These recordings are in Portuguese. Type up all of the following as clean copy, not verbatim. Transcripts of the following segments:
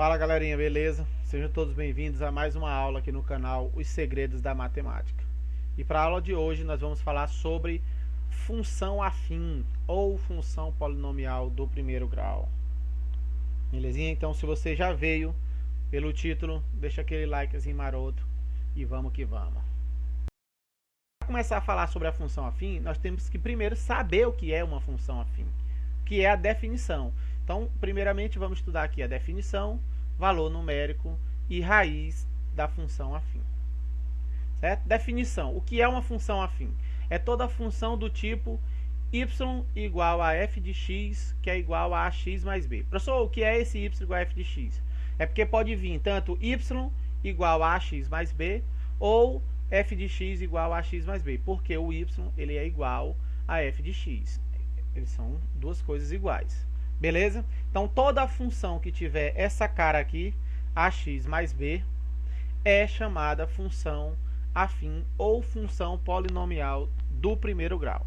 Fala galerinha, beleza? Sejam todos bem-vindos a mais uma aula aqui no canal Os Segredos da Matemática. E para a aula de hoje nós vamos falar sobre função afim ou função polinomial do primeiro grau. Belezinha? Então se você já veio pelo título, deixa aquele likezinho maroto e vamos que vamos. Para começar a falar sobre a função afim, nós temos que primeiro saber o que é uma função afim, que é a definição. Então, primeiramente, vamos estudar aqui a definição, valor numérico e raiz da função afim. Certo? Definição. O que é uma função afim? É toda função do tipo y igual a f de x, que é igual a x mais b. Professor, o que é esse y igual a f de x? É porque pode vir tanto y igual a x mais b ou f de x igual a x mais b, porque o y ele é igual a f de x. Eles são duas coisas iguais. Beleza? Então, toda função que tiver essa cara aqui, ax mais b, é chamada função afim ou função polinomial do primeiro grau.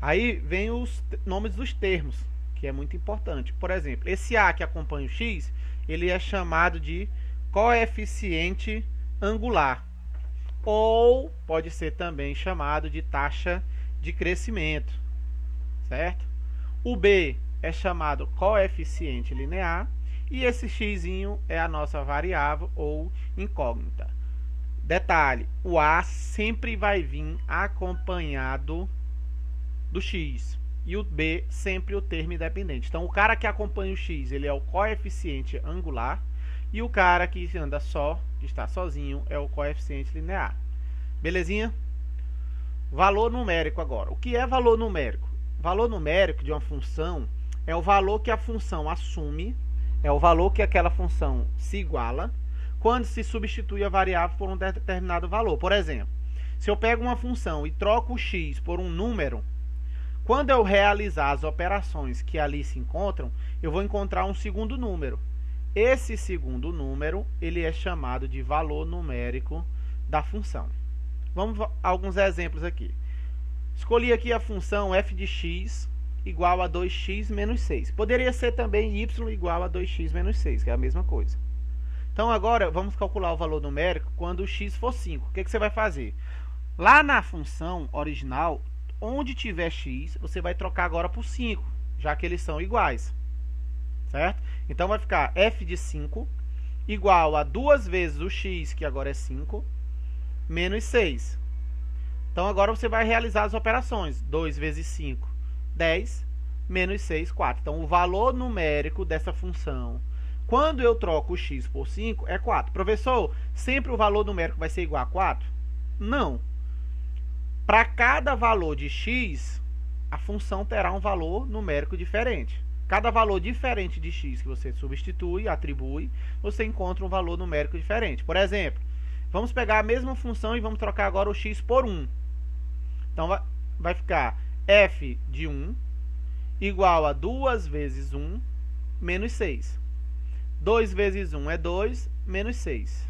Aí vem os nomes dos termos, que é muito importante. Por exemplo, esse a que acompanha o x, ele é chamado de coeficiente angular, ou pode ser também chamado de taxa de crescimento, certo? O b é chamado coeficiente linear e esse x é a nossa variável ou incógnita. Detalhe, o a sempre vai vir acompanhado do x e o b sempre o termo independente. Então, o cara que acompanha o x, ele é o coeficiente angular e o cara que anda só, que está sozinho, é o coeficiente linear. Belezinha? Valor numérico agora. O que é valor numérico? Valor numérico de uma função é o valor que a função assume, é o valor que aquela função se iguala quando se substitui a variável por um determinado valor. Por exemplo, se eu pego uma função e troco o x por um número, quando eu realizar as operações que ali se encontram, eu vou encontrar um segundo número. Esse segundo número, ele é chamado de valor numérico da função. Vamos a alguns exemplos aqui. Escolhi aqui a função f de x igual a 2x menos 6. Poderia ser também y igual a 2x menos 6, que é a mesma coisa. Então, agora, vamos calcular o valor numérico quando o x for 5. O que você vai fazer? Lá na função original, onde tiver x, você vai trocar agora por 5, já que eles são iguais. Certo? Então, vai ficar f de 5 igual a 2 vezes o x, que agora é 5, menos 6. Então, agora você vai realizar as operações. 2 vezes 5, 10, menos 6, 4. Então, o valor numérico dessa função, quando eu troco o x por 5, é 4. Professor, sempre o valor numérico vai ser igual a 4? Não. Para cada valor de x, a função terá um valor numérico diferente. Cada valor diferente de x que você substitui, atribui, você encontra um valor numérico diferente. Por exemplo, vamos pegar a mesma função e vamos trocar agora o x por 1. Então, vai ficar f de 1 igual a 2 vezes 1 menos 6. 2 vezes 1 é 2, menos 6.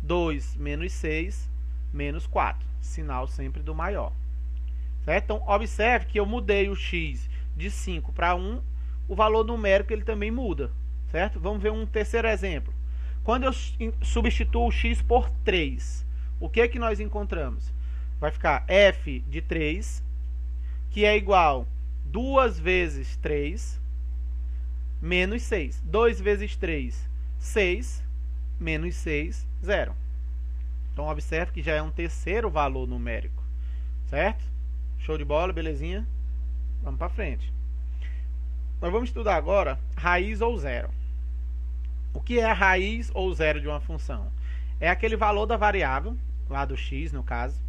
2 menos 6, menos 4. Sinal sempre do maior. Certo? Então, observe que eu mudei o x de 5 para 1, o valor numérico ele também muda. Certo? Vamos ver um terceiro exemplo. Quando eu substituo o x por 3, o que que nós encontramos? Vai ficar f de 3, que é igual a 2 vezes 3, menos 6. 2 vezes 3, 6, menos 6, 0. Então, observe que já é um terceiro valor numérico. Certo? Show de bola, belezinha? Vamos para frente. Nós vamos estudar agora raiz ou zero. O que é a raiz ou zero de uma função? É aquele valor da variável, lá do x no caso,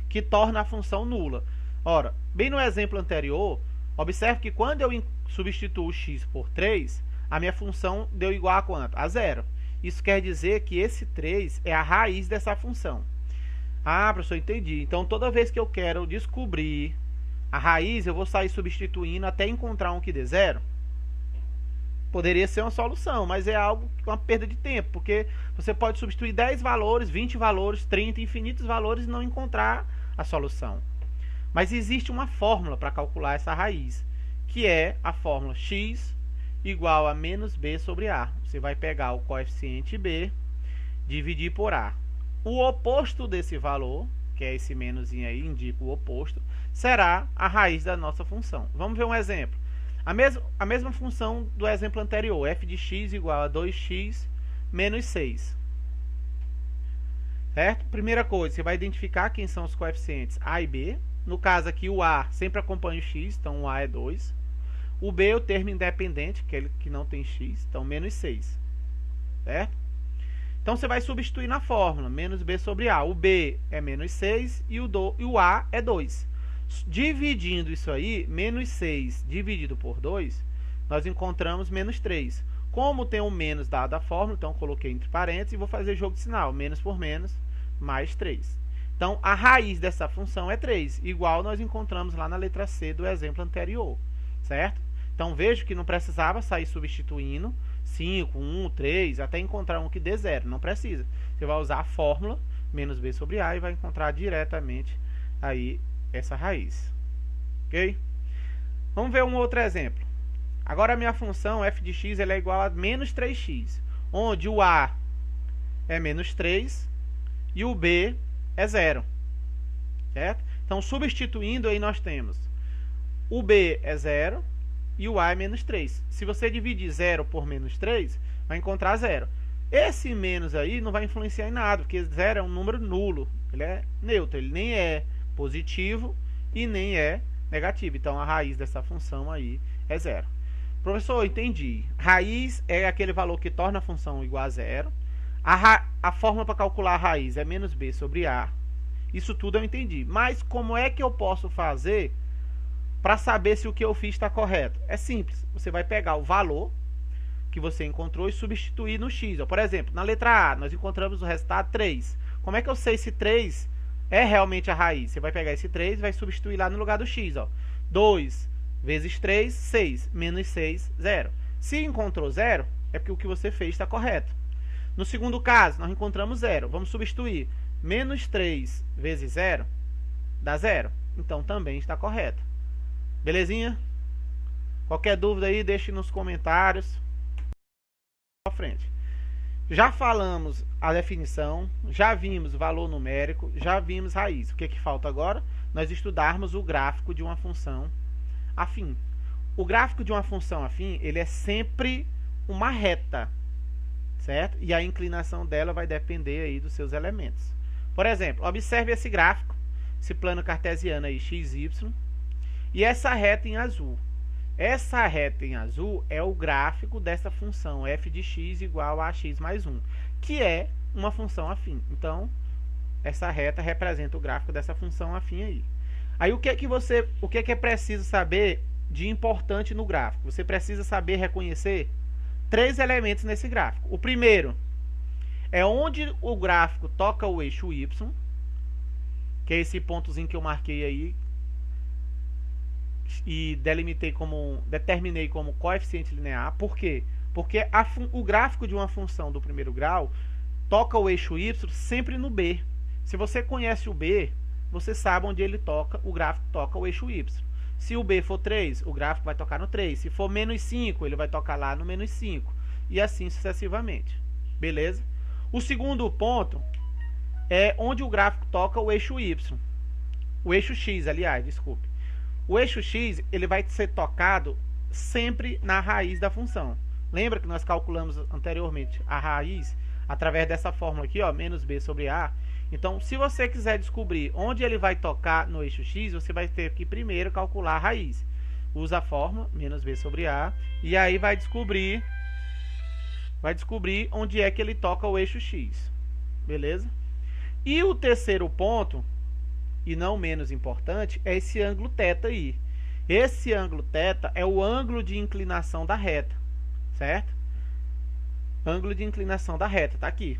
que torna a função nula. Ora, bem no exemplo anterior, observe que quando eu substituo o x por 3, a minha função deu igual a quanto? A 0. Isso quer dizer que esse 3 é a raiz dessa função. Ah, professor, entendi. Então, toda vez que eu quero descobrir a raiz, eu vou sair substituindo até encontrar um que dê 0? Poderia ser uma solução, mas é algo, uma perda de tempo, porque você pode substituir 10 valores, 20 valores, 30, infinitos valores e não encontrar a solução. Mas existe uma fórmula para calcular essa raiz, que é a fórmula x igual a menos b sobre a. Você vai pegar o coeficiente b, dividir por a. O oposto desse valor, que é esse menoszinho aí, indica o oposto, será a raiz da nossa função. Vamos ver um exemplo. A mesma função do exemplo anterior, f de x igual a 2x menos 6. Certo? Primeira coisa, você vai identificar quem são os coeficientes a e b. No caso aqui, o a sempre acompanha o x, então o a é 2. O b é o termo independente, que é ele que não tem x, então menos 6. Certo? Então você vai substituir na fórmula, menos b sobre a. O b é menos 6 e o a é 2. Dividindo isso aí, menos 6 dividido por 2, nós encontramos menos 3. Como tem um menos dado a fórmula, então coloquei entre parênteses e vou fazer jogo de sinal. Menos por menos, mais 3. Então, a raiz dessa função é 3, igual nós encontramos lá na letra C do exemplo anterior. Certo? Então, vejo que não precisava sair substituindo 5, 1, 3, até encontrar um que dê 0. Não precisa. Você vai usar a fórmula, menos b sobre a, e vai encontrar diretamente aí essa raiz. Ok? Vamos ver um outro exemplo. Agora a minha função f de x ela é igual a menos 3x, onde o a é menos 3 e o b é 0. Certo? Então, substituindo aí nós temos o b é 0 e o a é menos 3. Se você dividir 0 por menos 3, vai encontrar 0. Esse menos aí não vai influenciar em nada, porque 0 é um número nulo. Ele é neutro, ele nem é positivo e nem é negativo. Então, a raiz dessa função aí é 0. Professor, entendi. Raiz é aquele valor que torna a função igual a 0. A fórmula para calcular a raiz é menos b sobre a. Isso tudo eu entendi. Mas como é que eu posso fazer para saber se o que eu fiz está correto? É simples. Você vai pegar o valor que você encontrou e substituir no x. Por exemplo, na letra A, nós encontramos o resultado 3. Como é que eu sei se 3 é realmente a raiz? Você vai pegar esse 3 e vai substituir lá no lugar do x. 2 vezes 3, 6. Menos 6, 0. Se encontrou 0, é porque o que você fez está correto. No segundo caso, nós encontramos 0. Vamos substituir. Menos 3 vezes 0 dá 0. Então, também está correto. Belezinha? Qualquer dúvida aí, deixe nos comentários. À frente. Já falamos a definição, já vimos valor numérico, já vimos raiz. O que falta agora? Nós estudarmos o gráfico de uma função afim. O gráfico de uma função afim, ele é sempre uma reta, certo? E a inclinação dela vai depender aí dos seus elementos. Por exemplo, observe esse gráfico, esse plano cartesiano aí, x, y, e essa reta em azul. Essa reta em azul é o gráfico dessa função f de x igual a x mais 1, que é uma função afim. Então, essa reta representa o gráfico dessa função afim aí. Aí o que é preciso saber de importante no gráfico? Você precisa saber reconhecer 3 elementos nesse gráfico. O primeiro é onde o gráfico toca o eixo y, que é esse pontozinho que eu marquei aí e determinei como coeficiente linear. Por quê? Porque o gráfico de uma função do primeiro grau toca o eixo y sempre no b. Se você conhece o b, você sabe onde ele toca, o gráfico toca o eixo y. Se o b for 3, o gráfico vai tocar no 3. Se for menos 5, ele vai tocar lá no menos 5. E assim sucessivamente. Beleza? O segundo ponto é onde o gráfico toca o eixo y. O eixo x, aliás, desculpe. O eixo x ele vai ser tocado sempre na raiz da função. Lembra que nós calculamos anteriormente a raiz através dessa fórmula aqui, ó, menos b sobre a. Então, se você quiser descobrir onde ele vai tocar no eixo x, você vai ter que primeiro calcular a raiz. Usa a fórmula, menos b sobre a, e aí vai descobrir onde é que ele toca o eixo x. Beleza? E o terceiro ponto, e não menos importante, é esse ângulo θ aí. Esse ângulo θ é o ângulo de inclinação da reta, certo? Ângulo de inclinação da reta, tá aqui.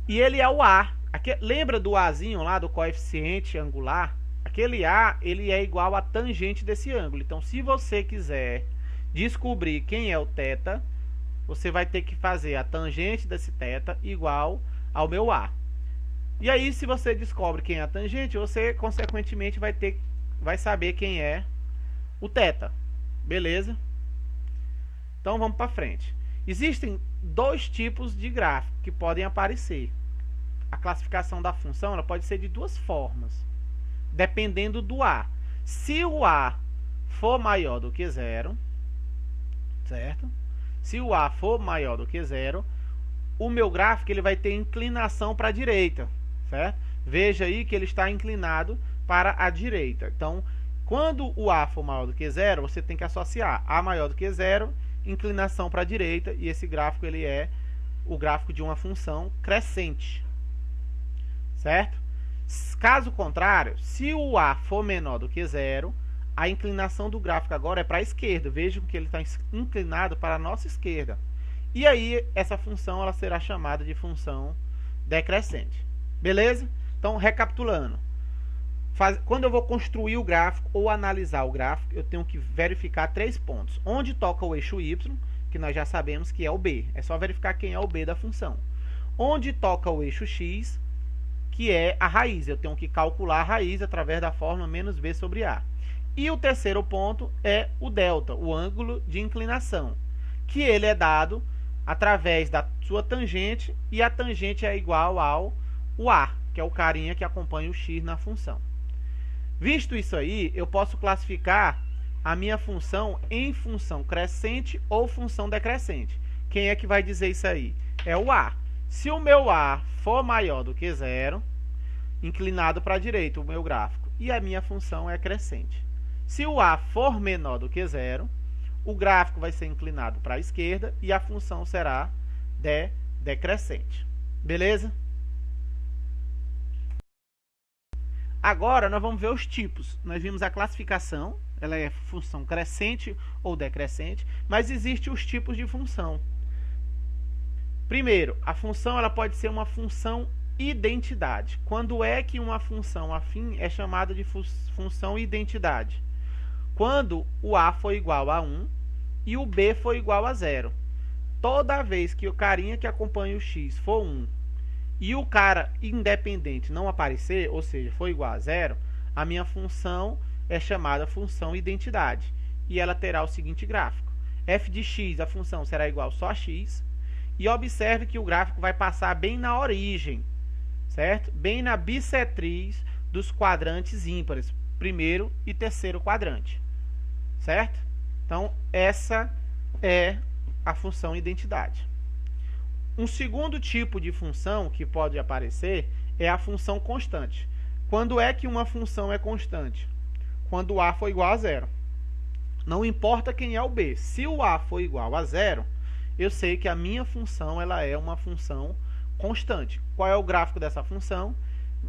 E ele é o A. Lembra do Azinho lá, do coeficiente angular? Aquele A, ele é igual à tangente desse ângulo. Então, se você quiser descobrir quem é o θ, você vai ter que fazer a tangente desse θ igual ao meu A. E aí, se você descobre quem é a tangente, você, consequentemente, vai saber quem é o θ. Beleza? Então vamos para frente. Existem dois tipos de gráfico que podem aparecer. A classificação da função ela pode ser de duas formas, dependendo do A. Se o A for maior do que zero, certo? Se o A for maior do que zero, o meu gráfico ele vai ter inclinação para a direita, certo? Veja aí que ele está inclinado para a direita. Então, quando o A for maior do que zero, você tem que associar A maior do que zero, inclinação para a direita, e esse gráfico ele é o gráfico de uma função crescente, certo? Caso contrário, se o A for menor do que zero, a inclinação do gráfico agora é para a esquerda. Vejam que ele está inclinado para a nossa esquerda. E aí, essa função ela será chamada de função decrescente. Beleza? Então, recapitulando. Quando eu vou construir o gráfico ou analisar o gráfico, eu tenho que verificar 3 pontos. Onde toca o eixo y, que nós já sabemos que é o b. É só verificar quem é o b da função. Onde toca o eixo x, que é a raiz. Eu tenho que calcular a raiz através da fórmula menos b sobre a. E o terceiro ponto é o delta, o ângulo de inclinação, que ele é dado através da sua tangente, e a tangente é igual ao a, que é o carinha que acompanha o x na função. Visto isso aí, eu posso classificar a minha função em função crescente ou função decrescente. Quem é que vai dizer isso aí? É o a. Se o meu a for maior do que zero, inclinado para a direita o meu gráfico, e a minha função é crescente. Se o a for menor do que zero, o gráfico vai ser inclinado para a esquerda e a função será decrescente. Beleza? Agora nós vamos ver os tipos. Nós vimos a classificação, ela é função crescente ou decrescente, mas existem os tipos de função. Primeiro, a função ela pode ser uma função identidade. Quando é que uma função afim é chamada de função identidade? Quando o a for igual a 1 e o b for igual a 0. Toda vez que o carinha que acompanha o x for 1 e o cara independente não aparecer, ou seja, for igual a 0, a minha função é chamada função identidade. E ela terá o seguinte gráfico. F de x, a função será igual só a x. E observe que o gráfico vai passar bem na origem, certo? Bem na bissetriz dos quadrantes ímpares, primeiro e terceiro quadrante, certo? Então, essa é a função identidade. Um segundo tipo de função que pode aparecer é a função constante. Quando é que uma função é constante? Quando o a for igual a 0. Não importa quem é o b. Se o a for igual a 0, eu sei que a minha função ela é uma função constante. Qual é o gráfico dessa função?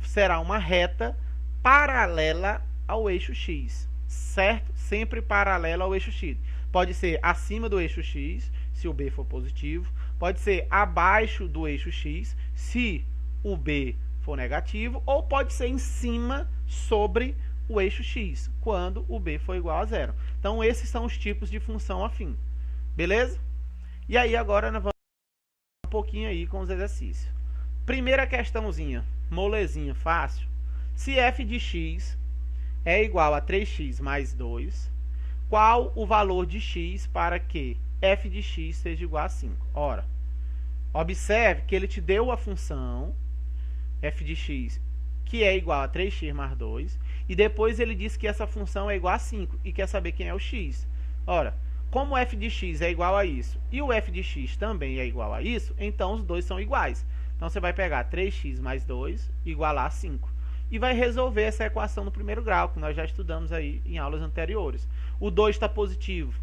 Será uma reta paralela ao eixo x, certo? Sempre paralela ao eixo x. Pode ser acima do eixo x, se o b for positivo. Pode ser abaixo do eixo x, se o b for negativo. Ou pode ser em cima, sobre o eixo x, quando o b for igual a 0. Então, esses são os tipos de função afim. Beleza? E aí, agora nós vamos um pouquinho aí com os exercícios. Primeira questãozinha, molezinha, fácil. Se f de x é igual a 3x mais 2, qual o valor de x para que f de x seja igual a 5? Ora, observe que ele te deu a função f de x que é igual a 3x mais 2, e depois ele disse que essa função é igual a 5 e quer saber quem é o x. Ora, como f de x é igual a isso e o f de x também é igual a isso, então os dois são iguais. Então você vai pegar 3x mais 2 igualar a 5 e vai resolver essa equação no primeiro grau, que nós já estudamos aí em aulas anteriores. O 2 está positivo,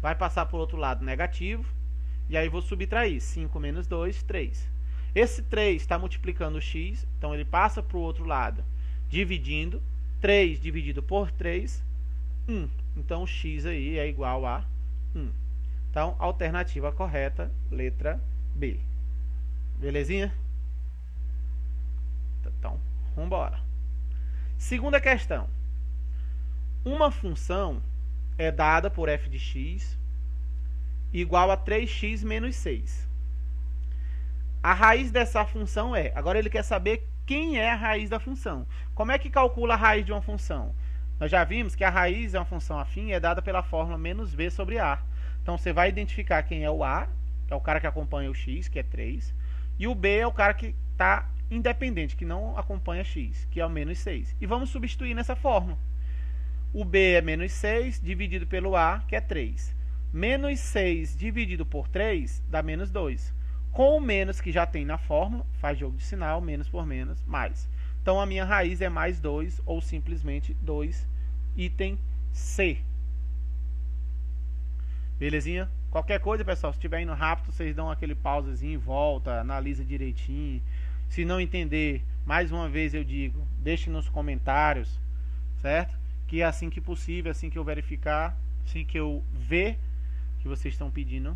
vai passar para o outro lado negativo, e aí vou subtrair 5 menos 2, 3. Esse 3 está multiplicando o x, então ele passa para o outro lado dividindo. 3 dividido por 3, 1. Então o x aí é igual a 1. Então, alternativa correta, letra B. Belezinha? Então, vamos embora. Segunda questão. Uma função é dada por f de x igual a 3x menos 6. A raiz dessa função é... Agora ele quer saber quem é a raiz da função. Como é que calcula a raiz de uma função? Nós já vimos que a raiz de uma função afim é dada pela fórmula menos b sobre a. Então você vai identificar quem é o A, é o cara que acompanha o X, que é 3. E o B é o cara que está independente, que não acompanha X, que é o menos 6. E vamos substituir nessa fórmula. O B é menos 6 dividido pelo A, que é 3. Menos 6 dividido por 3 dá menos 2. Com o menos que já tem na fórmula, faz jogo de sinal, menos por menos, mais. Então a minha raiz é mais 2, ou simplesmente 2, item C. Belezinha? Qualquer coisa, pessoal, se estiver indo rápido, vocês dão aquele pausazinho, volta, analisa direitinho. Se não entender, mais uma vez eu digo, deixe nos comentários, certo? Que assim que possível, assim que eu verificar, assim que eu ver que vocês estão pedindo,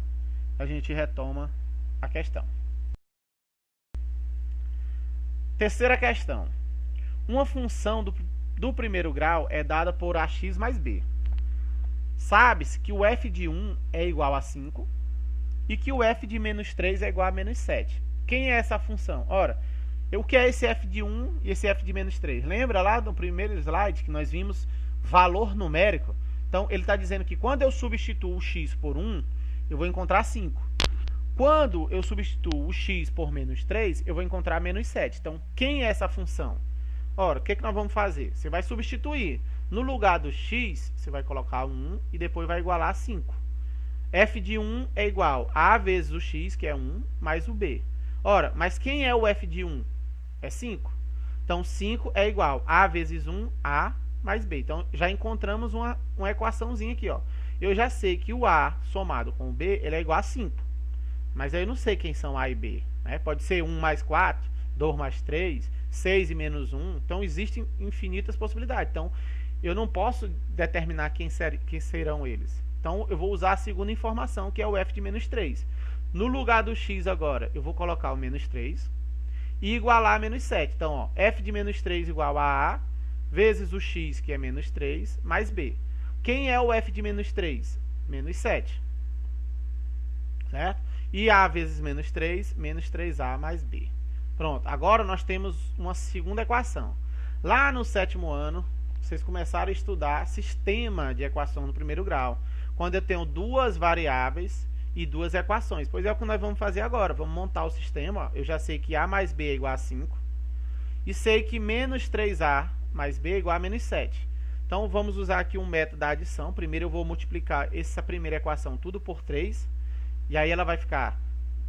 a gente retoma a questão. Terceira questão. Uma função do primeiro grau é dada por ax mais b. Sabe-se que o f de 1 é igual a 5 e que o f de menos 3 é igual a menos 7. Quem é essa função? Ora, o que é esse f de 1 e esse f de menos 3? Lembra lá no primeiro slide que nós vimos valor numérico? Então, ele está dizendo que quando eu substituo o x por 1, eu vou encontrar 5. Quando eu substituo o x por menos 3, eu vou encontrar menos 7. Então, quem é essa função? Ora, o que nós vamos fazer? Você vai substituir. No lugar do x, você vai colocar 1 e depois vai igualar a 5. F de 1 é igual a vezes o x, que é 1, mais o b. Ora, mas quem é o f de 1? É 5. Então, 5 é igual a vezes 1, a mais b. Então, já encontramos uma equaçãozinha aqui, ó. Eu já sei que o a somado com o b, ele é igual a 5. Mas aí eu não sei quem são a e b, né? Pode ser 1 mais 4, 2 mais 3, 6 e menos 1. Então, existem infinitas possibilidades. Então, eu não posso determinar quem serão eles. Então, eu vou usar a segunda informação, que é o f de menos 3. No lugar do x agora, eu vou colocar o menos 3 e igualar a menos 7. Então, ó, f de menos 3 igual a vezes o x, que é menos 3, mais b. Quem é o f de menos 3? Menos 7. Certo? E a vezes menos 3, menos 3a mais b. Pronto, agora nós temos uma segunda equação. Lá no 7º ano, vocês começaram a estudar sistema de equação no primeiro grau, quando eu tenho duas variáveis e duas equações. Pois é o que nós vamos fazer agora. Vamos montar o sistema. Ó. Eu já sei que a mais b é igual a 5. E sei que menos 3a mais b é igual a menos 7. Então, vamos usar aqui um método da adição. Primeiro, eu vou multiplicar essa primeira equação tudo por 3. E aí, ela vai ficar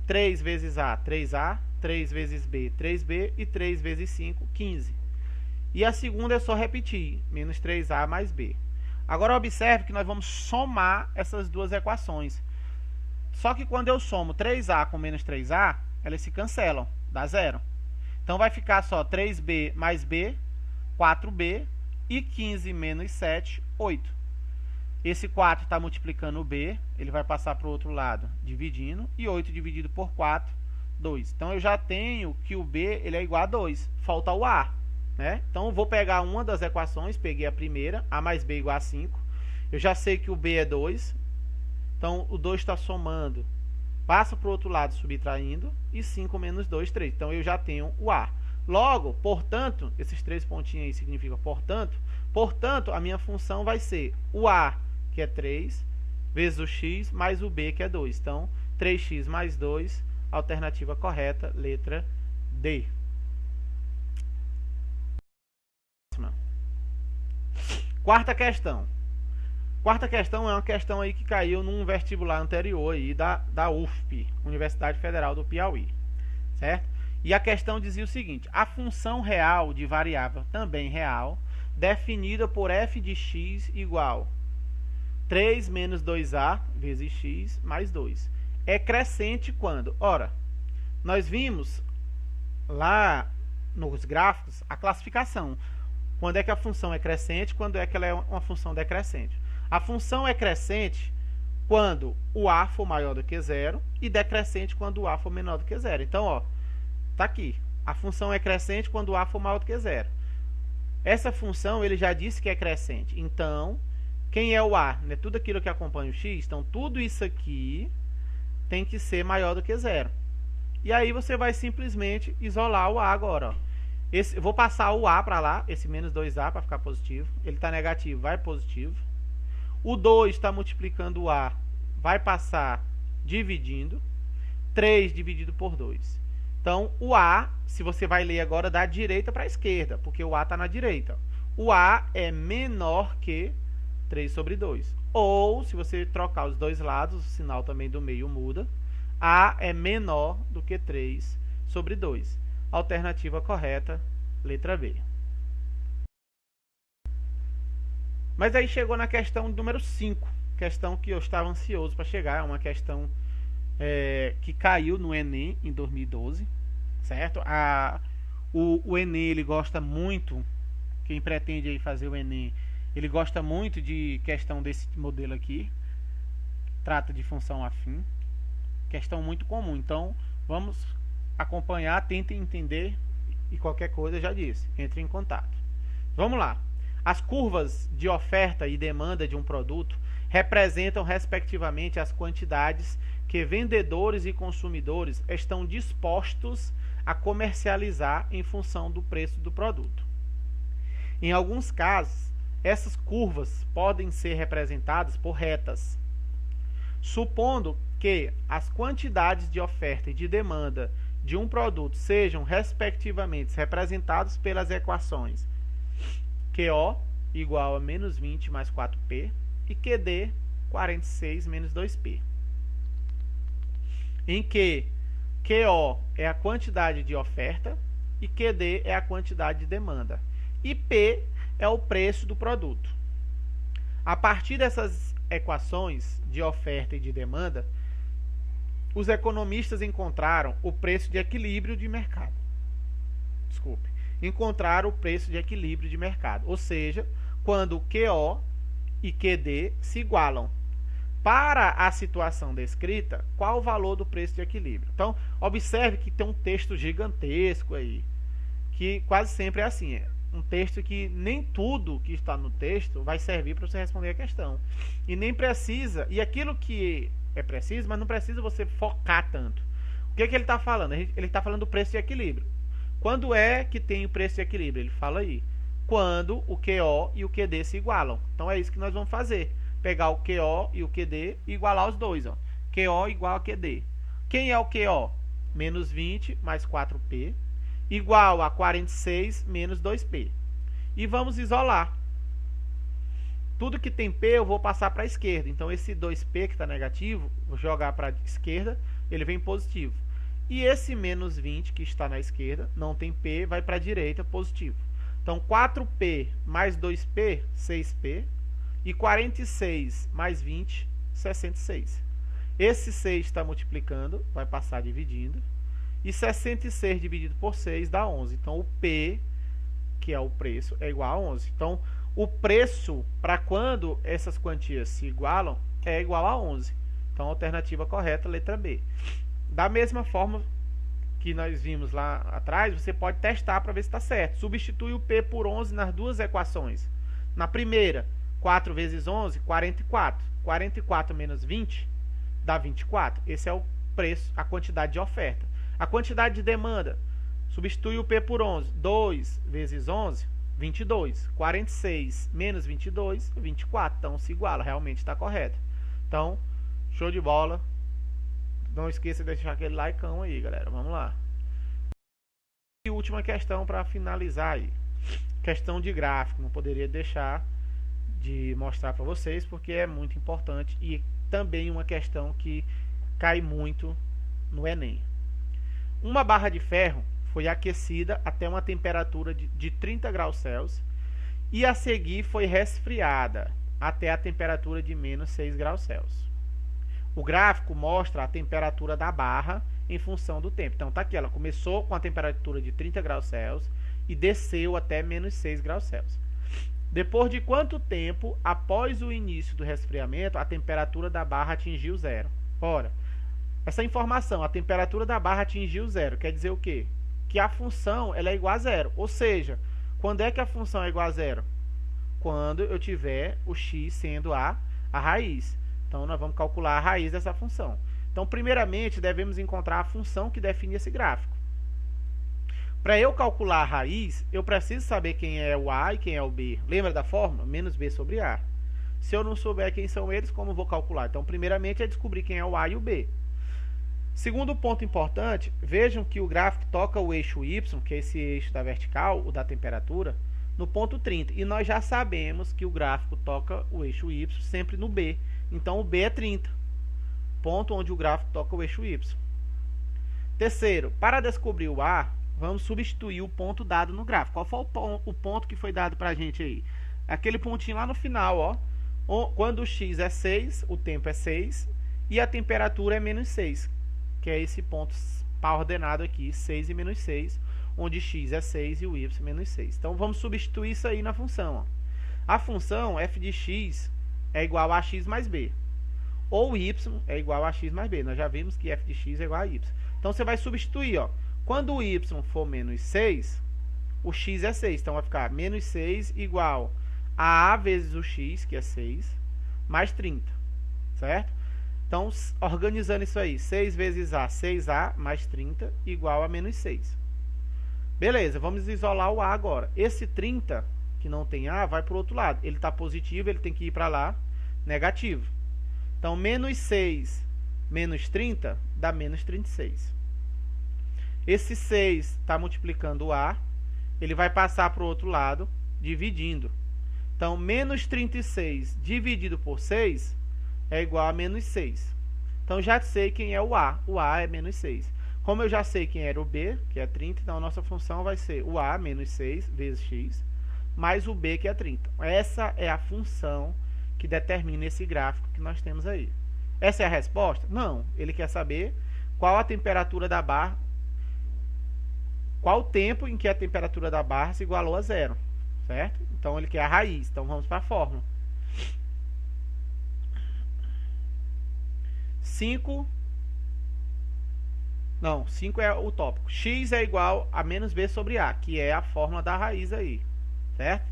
3 vezes a, 3a. 3 vezes b, 3b. E 3 vezes 5, 15. E a segunda é só repetir. Menos 3a mais b. Agora, observe que nós vamos somar essas duas equações. Só que quando eu somo 3a com menos 3a, elas se cancelam. Dá zero. Então, vai ficar só 3b mais b, 4b. E 15 menos 7, 8. Esse 4 está multiplicando o b, ele vai passar para o outro lado, dividindo. E 8 dividido por 4, 2. Então, eu já tenho que o b ele é igual a 2. Falta o a. Né? Então, eu vou pegar uma das equações, peguei a primeira, a mais b igual a 5. Eu já sei que o b é 2. Então, o 2 está somando. Passa para o outro lado, subtraindo. E 5 menos 2, 3. Então, eu já tenho o a. Logo, portanto, esses 3 pontinhos aí significam portanto, a minha função vai ser o a, que é 3, vezes o x, mais o b, que é 2. Então, 3x mais 2, alternativa correta, letra D. Quarta questão. Quarta questão é uma questão aí que caiu num vestibular anterior aí da UFP, Universidade Federal do Piauí. Certo? E a questão dizia o seguinte: a função real de variável também real, definida por f de x igual 3 menos 2a vezes x mais 2. É crescente quando? Ora, nós vimos lá nos gráficos a classificação. Quando é que a função é crescente, quando é que ela é uma função decrescente. A função é crescente quando o a for maior do que zero e decrescente quando o a for menor do que zero. Então, ó, tá aqui. A função é crescente quando o a for maior do que zero. Essa função, ele já disse que é crescente. Então, quem é o a? Né? Tudo aquilo que acompanha o x. Então, tudo isso aqui tem que ser maior do que zero. E aí, você vai simplesmente isolar o a agora. Ó. Eu vou passar o a para lá, esse menos 2a para ficar positivo. Ele está negativo, vai positivo. O 2 está multiplicando o a, vai passar dividindo. 3 dividido por 2. Então, o A, se você vai ler agora, da direita para a esquerda, porque o A está na direita. O A é menor que 3 sobre 2. Ou, se você trocar os dois lados, o sinal também do meio muda. A é menor do que 3 sobre 2. Alternativa correta, letra B. Mas aí chegou na questão número 5. Questão que eu estava ansioso para chegar. É uma questão que caiu no Enem em 2012. Certo? O Enem, ele gosta muito, quem pretende aí fazer o Enem, ele gosta muito de questão desse modelo aqui. Trata de função afim. Questão muito comum. Então, vamos acompanhar, tentem entender e qualquer coisa, já disse, entre em contato. Vamos lá. As curvas de oferta e demanda de um produto representam, respectivamente, as quantidades que vendedores e consumidores estão dispostos a comercializar em função do preço do produto. Em alguns casos, essas curvas podem ser representadas por retas. Supondo que as quantidades de oferta e de demanda de um produto sejam, respectivamente, representados pelas equações QO igual a menos 20 mais 4P e QD 46 menos 2P. Em que QO é a quantidade de oferta e QD é a quantidade de demanda. E P é o preço do produto. A partir dessas equações de oferta e de demanda, os economistas encontraram o preço de equilíbrio de mercado. Desculpe. Encontraram o preço de equilíbrio de mercado. Ou seja, quando QO e QD se igualam. Para a situação descrita, qual o valor do preço de equilíbrio? Então, observe que tem um texto gigantesco aí, que quase sempre é assim. É um texto que nem tudo que está no texto vai servir para você responder a questão. E nem precisa, e aquilo que é preciso, mas não precisa você focar tanto. O que é que ele está falando? Ele está falando do preço de equilíbrio. Quando é que tem o preço de equilíbrio? Ele fala aí. Quando o QO e o QD se igualam. Então é isso que nós vamos fazer. Pegar o QO e o QD e igualar os dois. Ó. QO igual a QD. Quem é o QO? Menos 20 mais 4P igual a 46 menos 2P. E vamos isolar. Tudo que tem P eu vou passar para a esquerda. Então esse 2P que está negativo, vou jogar para a esquerda, ele vem positivo. E esse menos 20 que está na esquerda, não tem P, vai para a direita, positivo. Então 4P mais 2P, 6P. E 46 mais 20, 66. Esse 6 está multiplicando, vai passar dividindo. E 66 dividido por 6 dá 11. Então, o P, que é o preço, é igual a 11. Então, o preço, para quando essas quantias se igualam, é igual a 11. Então, a alternativa correta, letra B. Da mesma forma que nós vimos lá atrás, você pode testar para ver se está certo. Substitui o P por 11 nas duas equações. Na primeira, 4 vezes 11, 44. 44 menos 20 dá 24. Esse é o preço, a quantidade de oferta. A quantidade de demanda, substitui o P por 11. 2 vezes 11, 22. 46 menos 22, 24. Então, se iguala, realmente está correto. Então, show de bola. Não esqueça de deixar aquele likeão aí, galera. Vamos lá. E última questão para finalizar aí. Questão de gráfico. Não poderia deixar de mostrar para vocês, porque é muito importante e também uma questão que cai muito no Enem. Uma barra de ferro foi aquecida até uma temperatura de 30 graus Celsius e a seguir foi resfriada até a temperatura de menos 6 graus Celsius. O gráfico mostra a temperatura da barra em função do tempo. Então, tá aqui, ela começou com a temperatura de 30 graus Celsius e desceu até menos 6 graus Celsius. Depois de quanto tempo, após o início do resfriamento, a temperatura da barra atingiu zero? Ora, essa informação, a temperatura da barra atingiu zero, quer dizer o quê? Que a função ela é igual a zero. Ou seja, quando é que a função é igual a zero? Quando eu tiver o x sendo a raiz. Então, nós vamos calcular a raiz dessa função. Então, primeiramente, devemos encontrar a função que define esse gráfico. Para eu calcular a raiz, eu preciso saber quem é o A e quem é o B. Lembra da fórmula? Menos B sobre A. Se eu não souber quem são eles, como eu vou calcular? Então, primeiramente é descobrir quem é o A e o B. Segundo ponto importante, vejam que o gráfico toca o eixo Y, que é esse eixo da vertical, o da temperatura, no ponto 30. E nós já sabemos que o gráfico toca o eixo Y sempre no B. Então, o B é 30. Ponto onde o gráfico toca o eixo Y. Terceiro, para descobrir o A, vamos substituir o ponto dado no gráfico. Qual foi o ponto que foi dado para a gente aí? Aquele pontinho lá no final, ó. Quando o x é 6, o tempo é 6 e a temperatura é menos 6, que é esse ponto par ordenado aqui, 6 e menos 6, onde x é 6 e o y é menos 6. Então, vamos substituir isso aí na função. Ó. A função f de x é igual a x mais b, ou y é igual a x mais b. Nós já vimos que f de x é igual a y. Então, você vai substituir. Ó. Quando o y for menos 6, o x é 6. Então, vai ficar menos 6 igual a vezes o x, que é 6, mais 30, certo? Então, organizando isso aí, 6 vezes a, 6a, mais 30, igual a menos 6. Beleza, vamos isolar o a agora. Esse 30, que não tem a, vai para o outro lado. Ele está positivo, ele tem que ir para lá, negativo. Então, menos 6 menos 30 dá menos 36. Esse 6 está multiplicando o a, ele vai passar para o outro lado, dividindo. Então, menos 36 dividido por 6 é igual a menos 6. Então, já sei quem é o A. O A é menos 6. Como eu já sei quem era o B, que é 30, então a nossa função vai ser o A, menos 6, vezes x, mais o B, que é 30. Essa é a função que determina esse gráfico que nós temos aí. Essa é a resposta? Não. Ele quer saber qual a temperatura da barra, qual o tempo em que a temperatura da barra se igualou a zero. Certo? Então, ele quer a raiz. Então, vamos para a fórmula. 5 é o tópico. X é igual a menos B sobre A, que é a fórmula da raiz aí. Certo?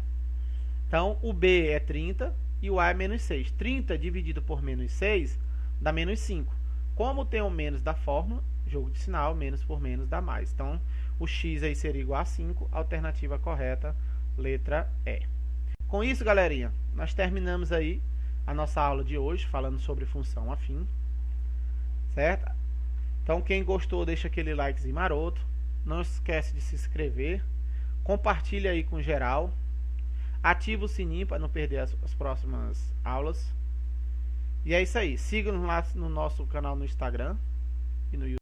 Então, o B é 30 e o A é menos 6. 30 dividido por menos 6 dá menos 5. Como tem o menos da fórmula, jogo de sinal, menos por menos dá mais. Então, o X aí seria igual a 5, alternativa correta, letra E. Com isso, galerinha, nós terminamos aí a nossa aula de hoje, falando sobre função afim, certo? Então, quem gostou, deixa aquele likezinho maroto, não esquece de se inscrever, compartilha aí com geral, ativa o sininho para não perder as próximas aulas, e é isso aí, siga-nos lá no nosso canal no Instagram e no YouTube.